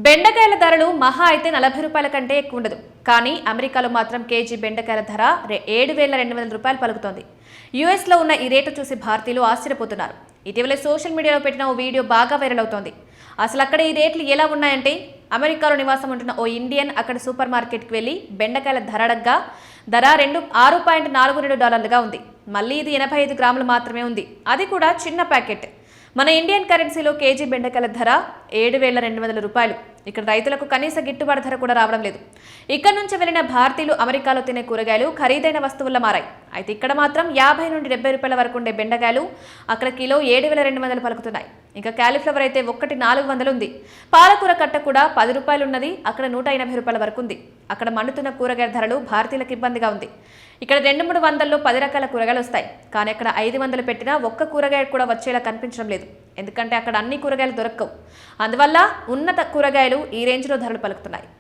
బెండకాయల ధరలు మహా అయితే 40 రూపాయల కంటే ఎక్కువ ఉండదు. కానీ అమెరికాలో మాత్రం కేజీ బెండకాయల ధర 7,200 రూపాయలు పలుకుతోంది. యుఎస్లో ఉన్న ఈ రేటు చూసి భారతీయులు ఆశ్చర్యపోతున్నారు. ఇటీవల సోషల్ మీడియాలో పెట్టిన ఓ వీడియో బాగా వైరల్ అవుతోంది. అసలు అక్కడ ఈ రేట్లు ఎలా ఉన్నాయంటే, అమెరికాలో నివాసం ఉంటున్న ఓ ఇండియన్ అక్కడ సూపర్ మార్కెట్కి వెళ్లి బెండకాయల ధర అడగ్గా ధర $6.42 ఉంది. మళ్ళీ ఇది 85 గ్రాములు మాత్రమే ఉంది. అది కూడా చిన్న ప్యాకెట్. మన ఇండియన్ కరెన్సీలో కేజీ బెండకాయల ధర 7,200 రూపాయలు. ఇక్కడ రైతులకు కనీస గిట్టుబాటు ధర కూడా రావడం లేదు. ఇక్కడ నుంచి వెళ్లిన భారతీయులు అమెరికాలో తినే కూరగాయలు ఖరీదైన వస్తువుల్లో మారాయి. అయితే ఇక్కడ మాత్రం 50 నుండి 70 రూపాయల వరకు ఉండే బెండకాయలు అక్కడ కిలో 7,200 పలుకుతున్నాయి. ఇంకా క్యాలీఫ్లవర్ అయితే ఒక్కటి 400 ఉంది. పాలకూర కట్ట కూడా 10 రూపాయలు ఉన్నది అక్కడ 180 రూపాయల వరకు ఉంది. అక్కడ మండుతున్న కూరగాయల ధరలు భారతీయులకు ఇబ్బందిగా ఉంది. ఇక్కడ 200-300లో 10 రకాల కూరగాయలు వస్తాయి. కానీ అక్కడ 500 పెట్టినా ఒక్క కూరగాయ కూడా వచ్చేలా కనిపించడం లేదు. ఎందుకంటే అక్కడ అన్ని కూరగాయలు దొరకవు. అందువల్ల ఉన్నత కూరగాయలు ఈ రేంజ్లో ధరలు పలుకుతున్నాయి.